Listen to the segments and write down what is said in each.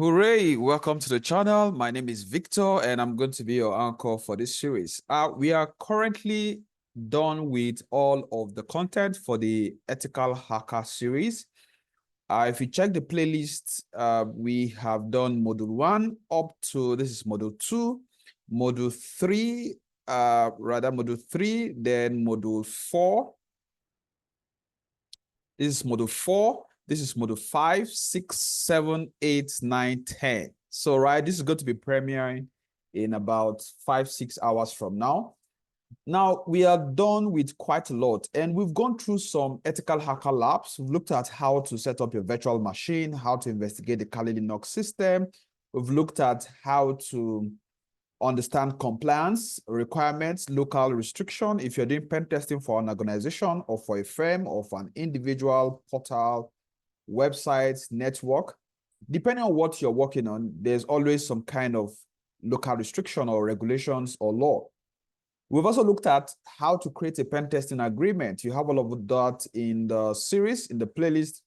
Hooray! Welcome to the channel. My name is Victor, and I'm going to be your anchor for this series. We are currently done with all of the content for the Ethical Hacker series. If you check the playlist, we have done Module 1 up to, this is Module 2, Module 3, Module 3, then Module 4. This is Module 4. This is Module 5, 6, 7, 8, 9, 10. So, right, this is going to be premiering in about 5-6 hours from now. Now, we are done with quite a lot, and we've gone through some ethical hacker labs. We've looked at how to set up your virtual machine, how to investigate the Kali Linux system. We've looked at how to understand compliance requirements, local restriction. If you're doing pen testing for an organization or for a firm or for an individual portal, websites, network, depending on what you're working on, there's always some kind of local restriction or regulations or law. We've also looked at how to create a pen testing agreement. You have all of that in the series, in the playlist.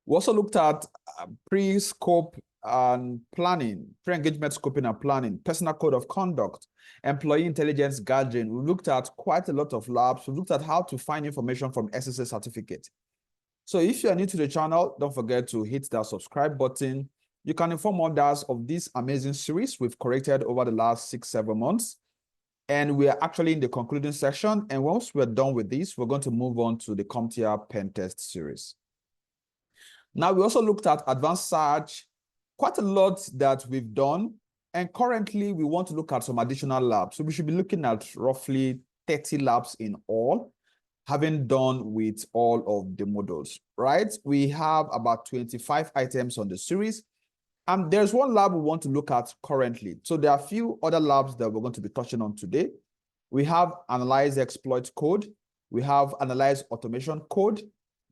We also looked at pre-scope and planning, pre-engagement scoping and planning, personal code of conduct, employee intelligence gathering. We looked at quite a lot of labs. We looked at how to find information from SSA certificate. So if you are new to the channel, don't forget to hit that subscribe button. You can inform others of this amazing series we've created over the last 6-7 months. And we are actually in the concluding section. And once we're done with this, we're going to move on to the CompTIA Pentest series. Now, we also looked at advanced search, quite a lot that we've done. And currently, we want to look at some additional labs. So we should be looking at roughly 30 labs in all, having done with all of the modules, right? We have about 25 items on the series. And there's one lab we want to look at currently. So there are a few other labs that we're going to be touching on today. We have analyze exploit code. We have analyze automation code.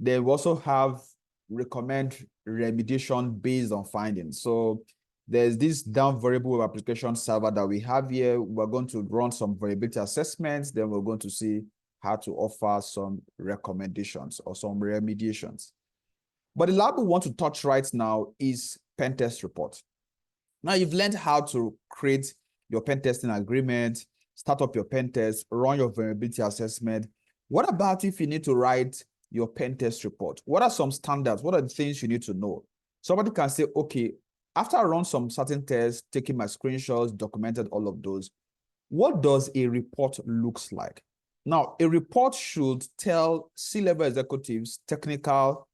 Then we also have recommend remediation based on findings. So there's this down variable web application server that we have here. We're going to run some vulnerability assessments. Then we're going to see how to offer some recommendations or some remediations. But the lab we want to touch right now is pen test report. Now you've learned how to create your pen testing agreement, start up your pen test, run your vulnerability assessment. What about if you need to write your pen test report? What are some standards? What are the things you need to know? Somebody can say, okay, after I run some certain tests, taking my screenshots, documented all of those, what does a report looks like? Now, a report should tell C-level executives, technical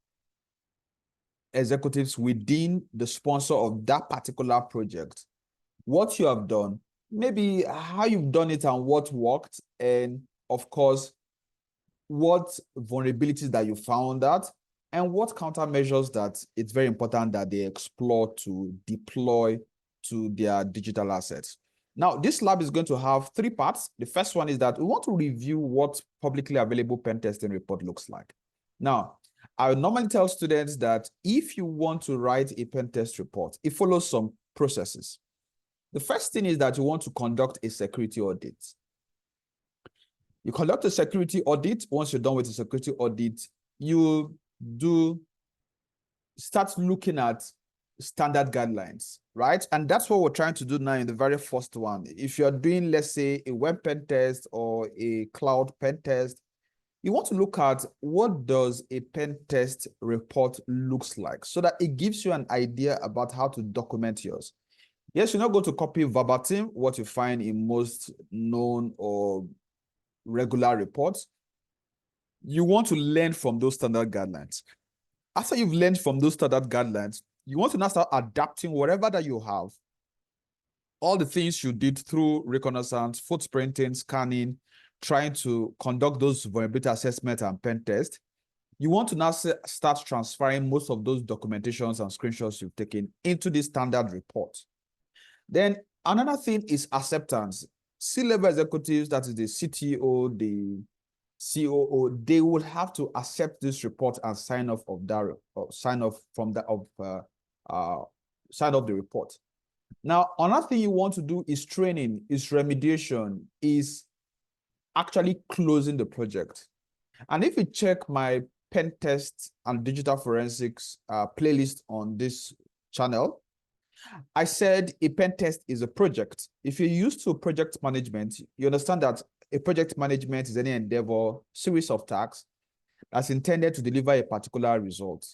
executives within the sponsor of that particular project, what you have done, maybe how you've done it and what worked, and of course, what vulnerabilities that you found out, and what countermeasures that it's very important that they explore to deploy to their digital assets. Now, this lab is going to have 3 parts. The first one is that we want to review what publicly available pen testing report looks like. Now, I would normally tell students that if you want to write a pen test report, it follows some processes. The first thing is that you want to conduct a security audit. You conduct a security audit. Once you're done with the security audit, you start looking at standard guidelines, right? And that's what we're trying to do now in the very first one. If you're doing, let's say, a web pen test or a cloud pen test, you want to look at what does a pen test report looks like so that it gives you an idea about how to document yours. Yes, you're not going to copy verbatim what you find in most known or regular reports. You want to learn from those standard guidelines. After you've learned from those standard guidelines, you want to now start adapting whatever that you have, all the things you did through reconnaissance, footprinting, scanning, trying to conduct those vulnerability assessment and pen test. You want to now start transferring most of those documentations and screenshots you've taken into the standard report. Then another thing is acceptance. C-level executives, that is the CTO, the COO, they will have to accept this report and sign off of that, or sign off from that sign off the report. Now, another thing you want to do is training, is remediation, is actually closing the project. And if you check my pen test and digital forensics playlist on this channel. I said a pen test is a project. If you're used to project management, you understand that a project management is any endeavor, series of tasks that's intended to deliver a particular result.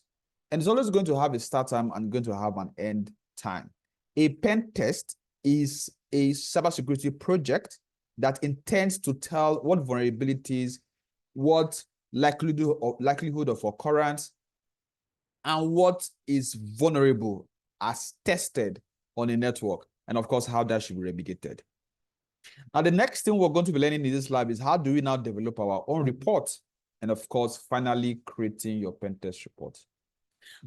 And it's always going to have a start time and going to have an end time. A pen test is a cybersecurity project that intends to tell what vulnerabilities, what likelihood of occurrence, and what is vulnerable as tested on a network, and of course, how that should be remediated. Now, the next thing we're going to be learning in this lab is how do we now develop our own report, and of course, finally creating your pen test report.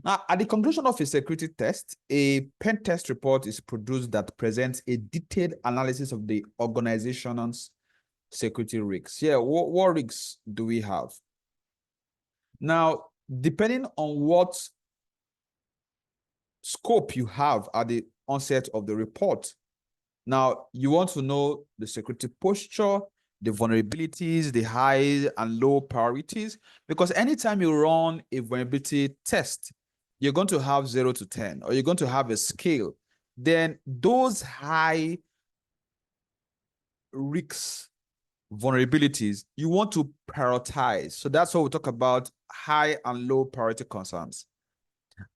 Now, at the conclusion of a security test, a pen test report is produced that presents a detailed analysis of the organization's security risks. Yeah, what risks do we have? Now, depending on what scope you have at the onset of the report, now you want to know the security posture, the vulnerabilities, the high and low priorities, because anytime you run a vulnerability test, you're going to have 0 to 10, or you're going to have a scale. Then those high risks, vulnerabilities, you want to prioritize. So that's what we talk about, high and low priority concerns.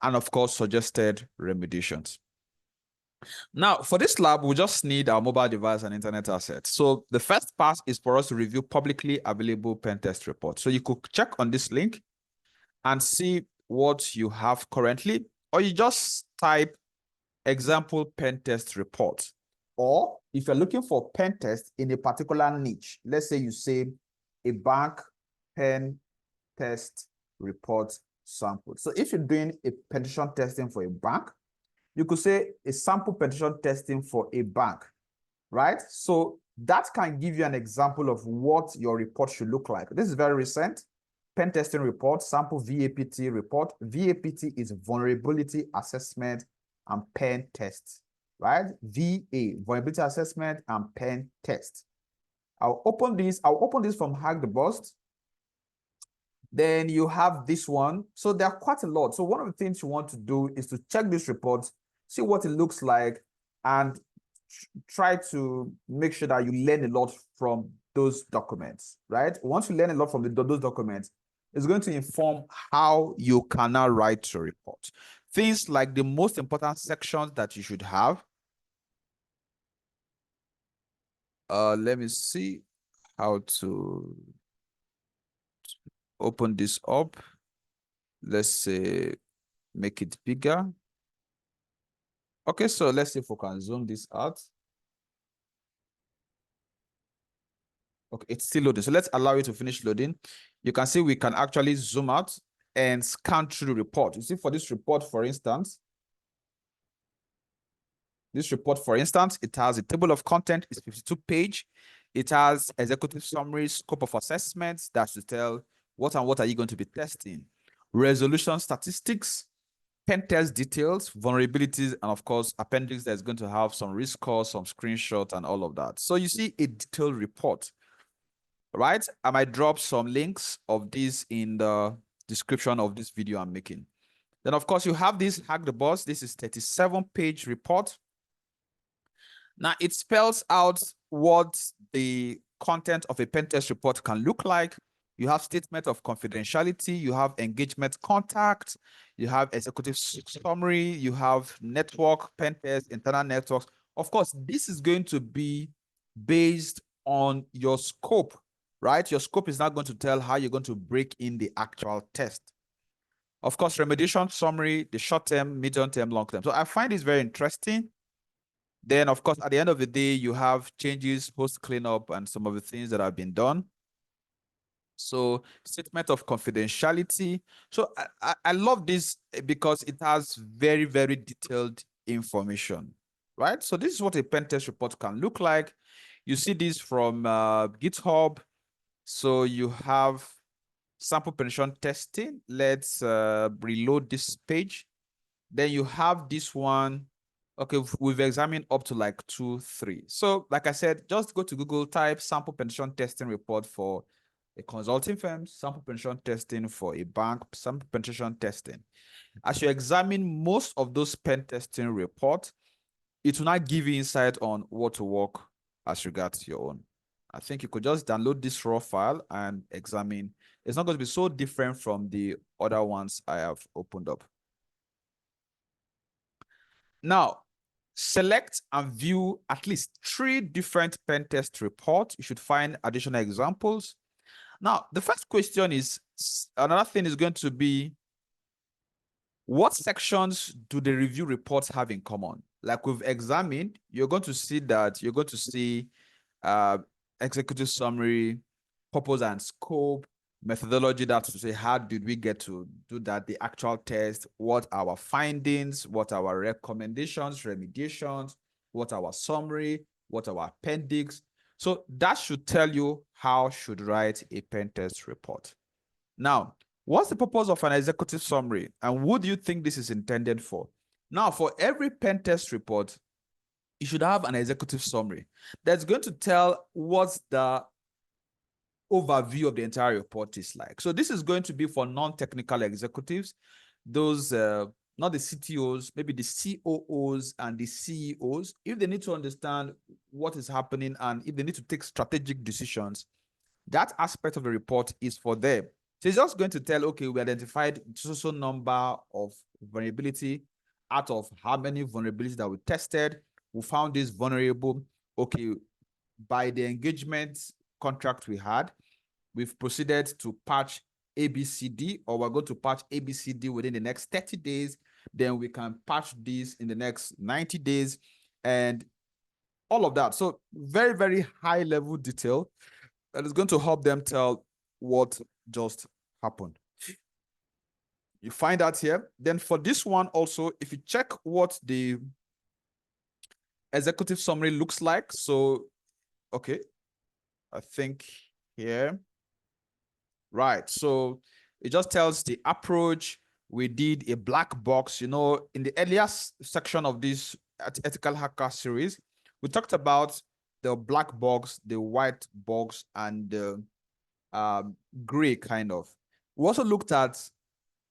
And of course, suggested remediations. Now, for this lab, we just need our mobile device and internet assets. So the first part is for us to review publicly available pen test reports. So you could check on this link and see what you have currently, or you just type example pen test report. Or if you're looking for pen test in a particular niche, let's say you say a bank pen test report sample. So if you're doing a penetration testing for a bank, you could say a sample penetration testing for a bank, right? So that can give you an example of what your report should look like. This is very recent. Pen testing report, sample VAPT report. VAPT is vulnerability assessment and pen test, right? VA, vulnerability assessment and pen test. I'll open this from Hack the Bust. Then you have this one. So there are quite a lot. So one of the things you want to do is to check this report, see what it looks like, and try to make sure that you learn a lot from those documents, right? Once you learn a lot from those documents, it's going to inform how you can now write your report. Things like the most important sections that you should have. Let me see how to open this up. Let's say make it bigger. Okay, so let's see if we can zoom this out. Okay, it's still loading. So let's allow it to finish loading. You can see we can actually zoom out and scan through the report. You see, for this report, for instance, it has a table of content, it's 52 page. It has executive summary, scope of assessments, that's to tell what and what are you going to be testing. Resolution statistics, pen test details, vulnerabilities, and of course, appendix that's going to have some risk scores, some screenshots, and all of that. So you see a detailed report, right? I might drop some links of this in the description of this video I'm making. Then, of course, you have this Hack the Boss. This is 37-page report. Now, it spells out what the content of a pen test report can look like. You have statement of confidentiality, you have engagement contact, you have executive summary, you have network, pen test, internal networks. Of course, this is going to be based on your scope, right? Your scope is not going to tell how you're going to break in the actual test. Of course, remediation summary, the short term, medium term, long term. So I find this very interesting. Then, of course, at the end of the day, you have changes, post cleanup, and some of the things that have been done. So statement of confidentiality. So I love this because it has very, very detailed information, right? So this is what a pen test report can look like. You see this from GitHub. So you have sample penetration testing. Let's reload this page. Then you have this one. Okay, we've examined up to like 2, 3. So like I said, just go to Google, type sample penetration testing report for a consulting firm, sample penetration testing for a bank, sample penetration testing. As you examine most of those pen testing reports, it will not give you insight on what to work as regards your own. I think you could just download this raw file and examine. It's not going to be so different from the other ones I have opened up. Now, select and view at least 3 different pen test reports. You should find additional examples. Now, the first question is, another thing is going to be, what sections do the review reports have in common? Like we've examined, you're going to see that you're going to see executive summary, purpose and scope, methodology, that's to say, how did we get to do that, the actual test, what our findings, what our recommendations, remediations, what our summary, what our appendix. So that should tell you how should write a pen test report. Now, what's the purpose of an executive summary, and what do you think this is intended for? Now, for every pen test report, you should have an executive summary that's going to tell what the overview of the entire report is like. So this is going to be for non-technical executives, those not the CTOs, maybe the COOs and the CEOs, if they need to understand what is happening and if they need to take strategic decisions, that aspect of the report is for them. So it's just going to tell, okay, we identified so number of vulnerability out of how many vulnerabilities that we tested. We found this vulnerable. Okay, by the engagement contract we had, we've proceeded to patch ABCD, or we're going to patch ABCD within the next 30 days. Then we can patch this in the next 90 days and all of that. So very, very high level detail that is going to help them tell what just happened. You find that here. Then for this one also, if you check what the executive summary looks like. So, okay, I think here, right. So it just tells the approach. We did a black box, in the earlier section of this ethical hacker series, we talked about the black box, the white box, and the gray kind of. We also looked at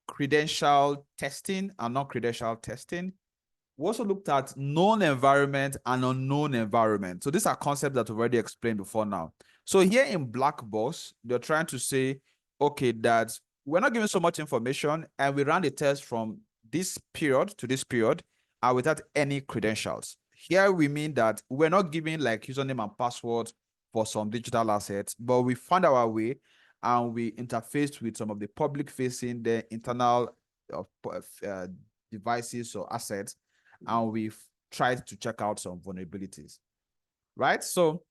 credential testing and non-credential testing. We also looked at known environment and unknown environment. So these are concepts that we've already explained before now. So here in black box, they're trying to say, okay, that we're not giving so much information and we ran the test from this period to this period without any credentials. Here we mean that we're not giving like username and password for some digital assets, but we found our way and we interfaced with some of the public facing, the internal devices or assets, and we've tried to check out some vulnerabilities, right? So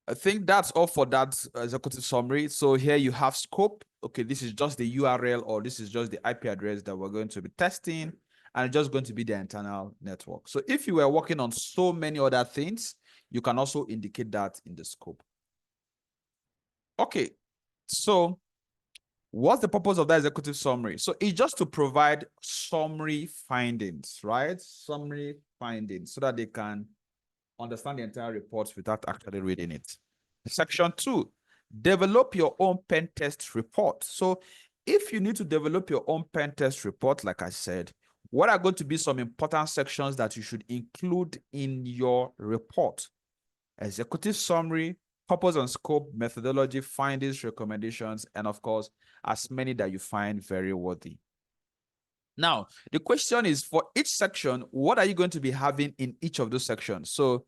I think that's all for that executive summary. So here you have scope. Okay, this is just the URL, or this is just the IP address that we're going to be testing, and it's just going to be the internal network. So if you were working on so many other things, you can also indicate that in the scope. Okay, so what's the purpose of that executive summary? So it's just to provide summary findings, right? Summary findings so that they can understand the entire report without actually reading it. Section 2, develop your own pen test report. So if you need to develop your own pen test report, like I said, what are going to be some important sections that you should include in your report? Executive summary, purpose and scope, methodology, findings, recommendations, and of course, as many that you find very worthy. Now, the question is, for each section, what are you going to be having in each of those sections? So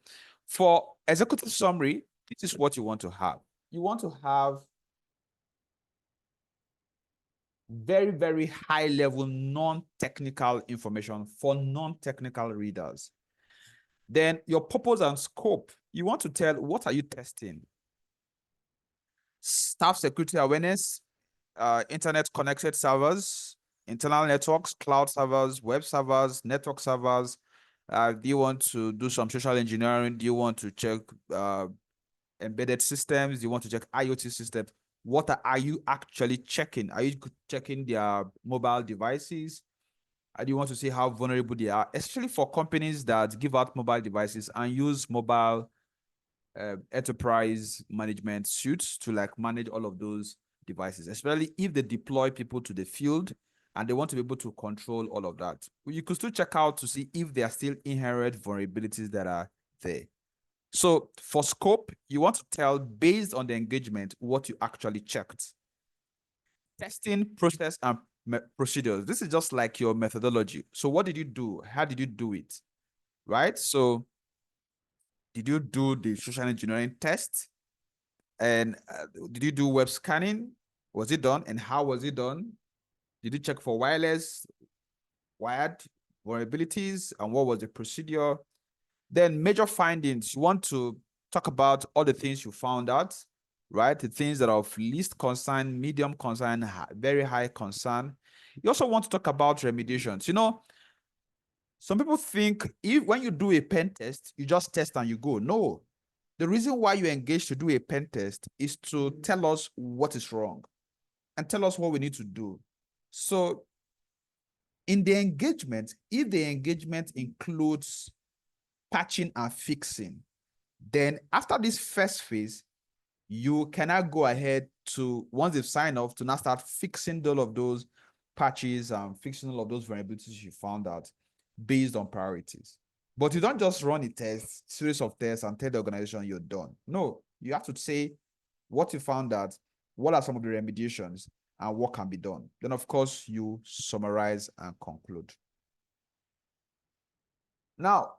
for executive summary, this is what you want to have. You want to have very, very high level non-technical information for non-technical readers. Then your purpose and scope, you want to tell, what are you testing? Staff security awareness, internet connected servers, internal networks, cloud servers, web servers, network servers. Do you want to do some social engineering? Do you want to check embedded systems? Do you want to check IoT systems? What are you actually checking? Are you checking their mobile devices? Do you want to see how vulnerable they are, especially for companies that give out mobile devices and use mobile enterprise management suites to like manage all of those devices, especially if they deploy people to the field and they want to be able to control all of that. You could still check out to see if there are still inherent vulnerabilities that are there. So for scope, you want to tell based on the engagement what you actually checked. Testing process and procedures. This is just like your methodology. So what did you do? How did you do it? Right? So did you do the social engineering test? And did you do web scanning? Was it done? And how was it done? Did you check for wireless, wired vulnerabilities? And what was the procedure? Then major findings. You want to talk about all the things you found out, right? The things that are of least concern, medium concern, very high concern. You also want to talk about remediations. You know, some people think if when you do a pen test, you just test and you go. No. The reason why you engage to do a pen test is to tell us what is wrong and tell us what we need to do. So in the engagement, if the engagement includes patching and fixing, then after this first phase, you cannot go ahead to, once they've signed off, to now start fixing all of those patches and fixing all of those vulnerabilities you found out based on priorities. But you don't just run a test, series of tests, and tell the organization you're done. No, you have to say what you found out, what are some of the remediations, and what can be done. Then, of course, you summarize and conclude. Now,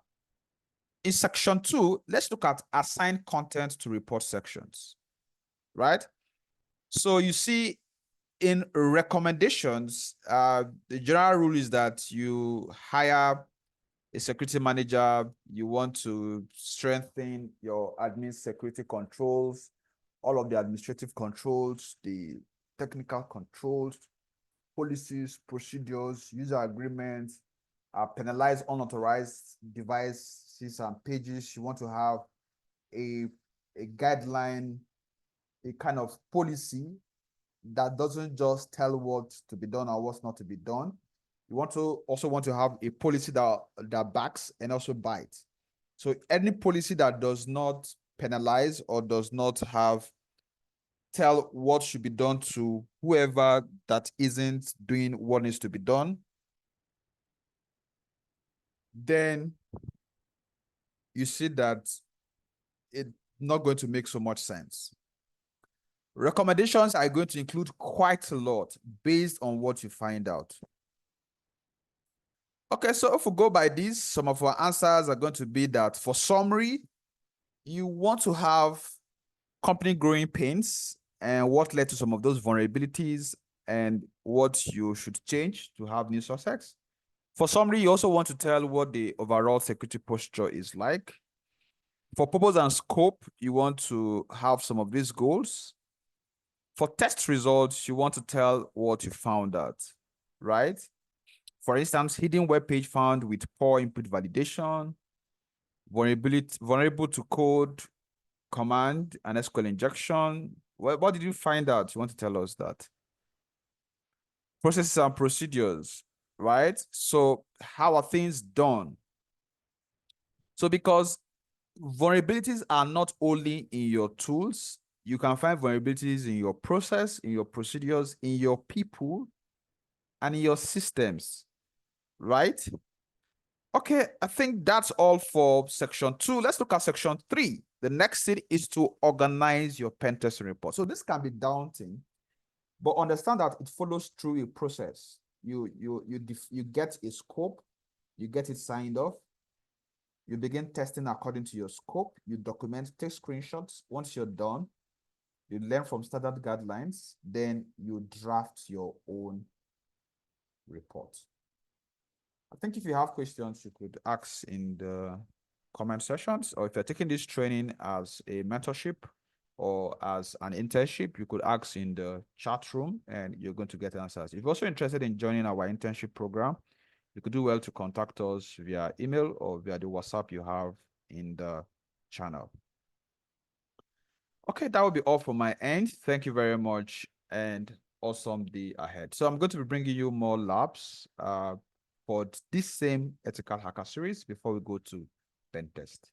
in section 2, let's look at assign content to report sections, right? So you see in recommendations, the general rule is that you hire a security manager, you want to strengthen your admin security controls, all of the administrative controls, the technical controls, policies, procedures, user agreements, penalize unauthorized devices and pages. You want to have a guideline, a kind of policy that doesn't just tell what to be done or what's not to be done. You want to also want to have a policy that backs and also bites. So any policy that does not penalize or does not tell what should be done to whoever that isn't doing what needs to be done, then you see that it's not going to make so much sense. Recommendations are going to include quite a lot based on what you find out. Okay, so if we go by these, some of our answers are going to be that for summary, you want to have company growing pains and what led to some of those vulnerabilities and what you should change to have new success. For summary, you also want to tell what the overall security posture is like. For purpose and scope, you want to have some of these goals. For test results, you want to tell what you found out, right? For instance, hidden web page found with poor input validation, vulnerable to code, command, and SQL injection. What did you find out? You want to tell us that. Processes and procedures, right? So how are things done? So because vulnerabilities are not only in your tools, you can find vulnerabilities in your process, in your procedures, in your people, and in your systems, right? Okay, I think that's all for section 2. Let's look at section 3. The next thing is to organize your pen testing report. So this can be daunting, but understand that it follows through a process. You get a scope, you get it signed off, you begin testing according to your scope, you document, take screenshots. Once you're done, you learn from standard guidelines, then you draft your own report. I think if you have questions, you could ask in the comment sections, or if you're taking this training as a mentorship or as an internship, you could ask in the chat room and you're going to get answers. If you're also interested in joining our internship program, you could do well to contact us via email or via the WhatsApp you have in the channel. Okay, that will be all from my end. Thank you very much and awesome day ahead. So I'm going to be bringing you more labs for this same ethical hacker series before we go to pen test.